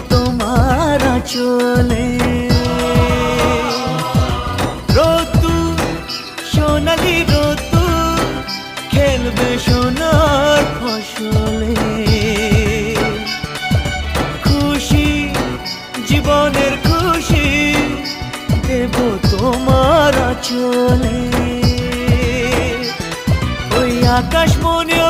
তোমার আঁচলে। রতু সোনালি রতু খেলবে সোনার ফসলে। খুশি জীবনের খুশি দেব তোমার আঁচলে। ওই আকাশ মনেও